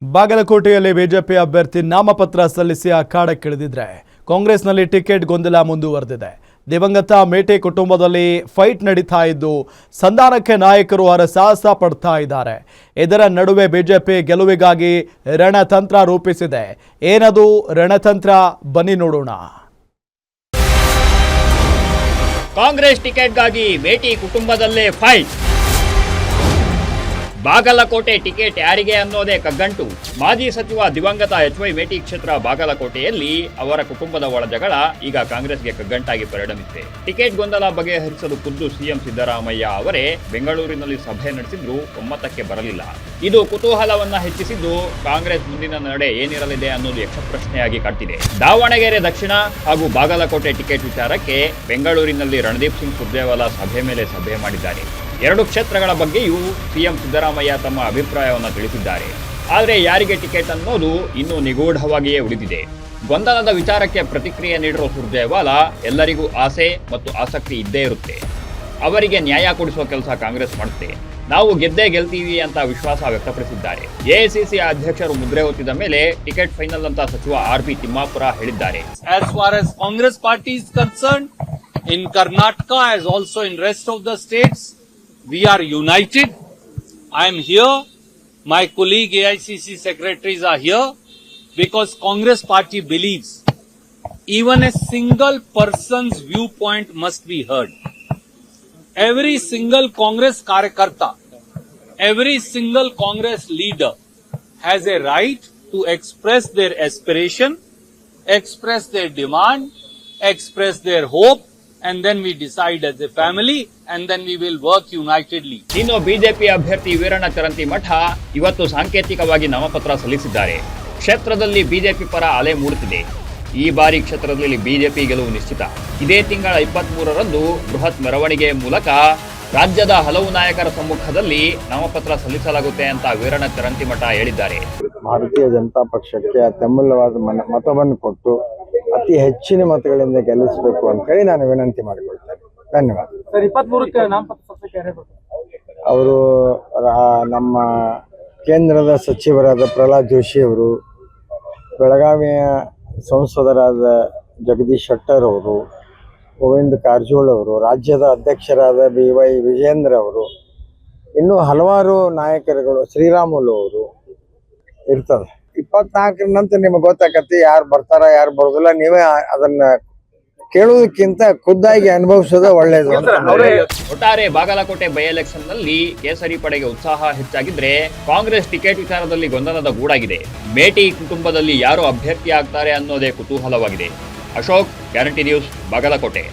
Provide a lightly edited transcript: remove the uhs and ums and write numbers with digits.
ಬಾಗಲಕೋಟೆಯಲ್ಲಿ ಬಿಜೆಪಿ ಅಭ್ಯರ್ಥಿ ನಾಮಪತ್ರ ಸಲ್ಲಿಸಿ ಅಖಾಡಕ್ಕಿಳಿದಿದ್ರೆ ಕಾಂಗ್ರೆಸ್ನಲ್ಲಿ ಟಿಕೆಟ್ ಗೊಂದಲ ಮುಂದುವರೆದಿದೆ. ದಿವಂಗತ ಮೇಟಿ ಕುಟುಂಬದಲ್ಲಿ ಫೈಟ್ ನಡೀತಾ ಇದ್ದು ಸಂಧಾನಕ್ಕೆ ನಾಯಕರು ಹರಸಾಹಸ ಪಡ್ತಾ ಇದ್ದಾರೆ. ಇದರ ನಡುವೆ ಬಿಜೆಪಿ ಗೆಲುವಿಗಾಗಿ ರಣತಂತ್ರ ರೂಪಿಸಿದೆ. ಏನದು ರಣತಂತ್ರ ಬನ್ನಿ ನೋಡೋಣ. ಕಾಂಗ್ರೆಸ್ ಟಿಕೆಟ್ಗಾಗಿ ಮೇಟಿ ಕುಟುಂಬದಲ್ಲೇ ಫೈಟ್. ಬಾಗಲಕೋಟೆ ಟಿಕೆಟ್ ಯಾರಿಗೆ ಅನ್ನೋದೇ ಕಗ್ಗಂಟು. ಮಾಜಿ ಸಚಿವ ದಿವಂಗತ ಎಚ್.ವೈ. ಮೇಟಿ ಕ್ಷೇತ್ರ ಬಾಗಲಕೋಟೆಯಲ್ಲಿ ಅವರ ಕುಟುಂಬದ ಒಳ ಜಗಳ ಈಗ ಕಾಂಗ್ರೆಸ್ಗೆ ಕಗ್ಗಂಟಾಗಿ ಪರಿಣಮಿಸಿದೆ. ಟಿಕೆಟ್ ಗೊಂದಲ ಬಗೆಹರಿಸಲು ಖುದ್ದು ಸಿಎಂ ಸಿದ್ದರಾಮಯ್ಯ ಅವರೇ ಬೆಂಗಳೂರಿನಲ್ಲಿ ಸಭೆ ನಡೆಸಿದ್ರು ಒಮ್ಮತಕ್ಕೆ ಬರಲಿಲ್ಲ. ಇದು ಕುತೂಹಲವನ್ನ ಹೆಚ್ಚಿಸಿದ್ದು ಕಾಂಗ್ರೆಸ್ ಮುಂದಿನ ನಡೆ ಏನಿರಲಿದೆ ಅನ್ನೋದು ಯಕ್ಷಪ್ರಶ್ನೆಯಾಗಿ ಕಾಡ್ತಿದೆ. ದಾವಣಗೆರೆ ದಕ್ಷಿಣ ಹಾಗೂ ಬಾಗಲಕೋಟೆ ಟಿಕೆಟ್ ವಿಚಾರಕ್ಕೆ ಬೆಂಗಳೂರಿನಲ್ಲಿ ರಣದೀಪ್ ಸಿಂಗ್ ಸುರ್ಜೇವಾಲಾ ಸಭೆ ಮೇಲೆ ಸಭೆ ಮಾಡಿದ್ದಾರೆ. ಎರಡು ಕ್ಷೇತ್ರಗಳ ಬಗ್ಗೆಯೂ ಸಿಎಂ ಸಿದ್ದರಾಮಯ್ಯ ತಮ್ಮ ಅಭಿಪ್ರಾಯವನ್ನು ತಿಳಿಸಿದ್ದಾರೆ. ಆದರೆ ಯಾರಿಗೆ ಟಿಕೆಟ್ ಅನ್ನೋದು ಇನ್ನೂ ನಿಗೂಢವಾಗಿಯೇ ಉಳಿದಿದೆ. ಗೊಂದಲದ ವಿಚಾರಕ್ಕೆ ಪ್ರತಿಕ್ರಿಯೆ ನೀಡಿರುವ ಸುರ್ಜೇವಾಲಾ ಎಲ್ಲರಿಗೂ ಆಸೆ ಮತ್ತು ಆಸಕ್ತಿ ಇದ್ದೇ ಇರುತ್ತೆ. ಅವರಿಗೆ ನ್ಯಾಯ ಕೊಡಿಸುವ ಕೆಲಸ ಕಾಂಗ್ರೆಸ್ ಮಾಡುತ್ತೆ. ನಾವು ಗೆದ್ದೇ ಗೆಲ್ತೀವಿ ಅಂತ ವಿಶ್ವಾಸ ವ್ಯಕ್ತಪಡಿಸಿದ್ದಾರೆ. ಎಐಸಿಸಿ ಅಧ್ಯಕ್ಷರು ಮುದ್ರೆ ಹೊತ್ತಿದ ಮೇಲೆ ಟಿಕೆಟ್ ಫೈನಲ್ ಅಂತ ಸಚಿವ ಆರ್.ಬಿ. ತಿಮ್ಮಾಪುರ ಹೇಳಿದ್ದಾರೆ. As far as Congress party is concerned, in Karnataka as also in rest of the states, we are united. I am here. My colleague AICC secretaries are here because Congress party believes even a single person's viewpoint must be heard. Every single Congress karyakarta, every single Congress leader has a right to express their aspiration, express their demand, express their hope, and then we decide as a family and then we will work unitedly. ಇನ್ನು BJP ಅಭ್ಯರ್ಥಿ ವೀರಣ್ಣ ಚರಂತಿ ಮಠ ಇವತ್ತು ಸಾಂಕೇತಿಕವಾಗಿ ನಾಮಪತ್ರ ಸಲ್ಲಿಸಿದ್ದಾರೆ. ಕ್ಷೇತ್ರದಲ್ಲಿ BJP ಪರ ಅಲೆ ಮೂಡುತ್ತಿದೆ. ಈ ಬಾರಿ ಕ್ಷೇತ್ರದಲ್ಲಿ ಬಿಜೆಪಿ ಗೆಲುವು ನಿಶ್ಚಿತ. ಇದೇ ತಿಂಗಳ 23ರಂದು ಬೃಹತ್ ಮೆರವಣಿಗೆ ಮೂಲಕ ರಾಜ್ಯದ ಹಲವು ನಾಯಕರ ಸಮ್ಮುಖದಲ್ಲಿ ನಾಮಪತ್ರ ಸಲ್ಲಿಸಲಾಗುತ್ತೆ ಅಂತ ವೀರಣ್ಣ ಚರಂತಿ ಮಠ ಹೇಳಿದ್ದಾರೆ. ಭಾರತೀಯ ಜನತಾ ಪಕ್ಷಕ್ಕೆ ಅತ್ಯಮೂಲ್ಯವಾದ ಮತವನ್ನು ಕೊಟ್ಟು ಅತಿ ಹೆಚ್ಚಿನ ಮತಗಳಿಂದ ಗೆಲ್ಲಿಸಬೇಕು ಅಂತ ಹೇಳಿ ನಾನು ವಿನಂತಿ ಮಾಡಿಕೊಳ್ತೇನೆ. ಧನ್ಯವಾದ. ಸರ್, 23ಕ್ಕೆ ನಾಮಪತ್ರ ಅವರು ನಮ್ಮ ಕೇಂದ್ರದ ಸಚಿವರಾದ ಪ್ರಹ್ಲಾದ್ ಜೋಶಿ ಅವರು, ಬೆಳಗಾವಿಯ ಸಂಸದರಾದ ಜಗದೀಶ್ ಶೆಟ್ಟರ್ ಅವರು, ಗೋವಿಂದ ಕಾರಜೋಳ ಅವರು, ರಾಜ್ಯದ ಅಧ್ಯಕ್ಷರಾದ ಬಿ.ವೈ. ವಿಜೇಂದ್ರ ಅವರು, ಇನ್ನೂ ಹಲವಾರು ನಾಯಕರುಗಳು, ಶ್ರೀರಾಮುಲು ಅವರು ಇರ್ತದೆ. 24ರ ನಂತರ ನಿಮಗೆ ಗೊತ್ತಾಗತ್ತೆ ಯಾರು ಬರ್ತಾರ ಯಾರು ಬರೋದಿಲ್ಲ. ನೀವೇ ಅದನ್ನ ಕೇಳುವುದಕ್ಕಿಂತ ಖುದ್ದಾಗಿ ಅನುಭವಿಸೋದು ಒಳ್ಳೆಯದು. ಒಟ್ಟಾರೆ ಬಾಗಲಕೋಟೆ ಬೈ ಎಲೆಕ್ಷನ್ ನಲ್ಲಿ ಕೇಸರಿ ಪಡೆಗೆ ಉತ್ಸಾಹ ಹೆಚ್ಚಾಗಿದ್ರೆ ಕಾಂಗ್ರೆಸ್ ಟಿಕೆಟ್ ವಿಚಾರದಲ್ಲಿ ಗೊಂದಲದ ಗೂಡಾಗಿದೆ. ಮೇಟಿ ಕುಟುಂಬದಲ್ಲಿ ಯಾರು ಅಭ್ಯರ್ಥಿ ಆಗ್ತಾರೆ ಅನ್ನೋದೇ ಕುತೂಹಲವಾಗಿದೆ. Ashok, Guarantee News, Bagalkot.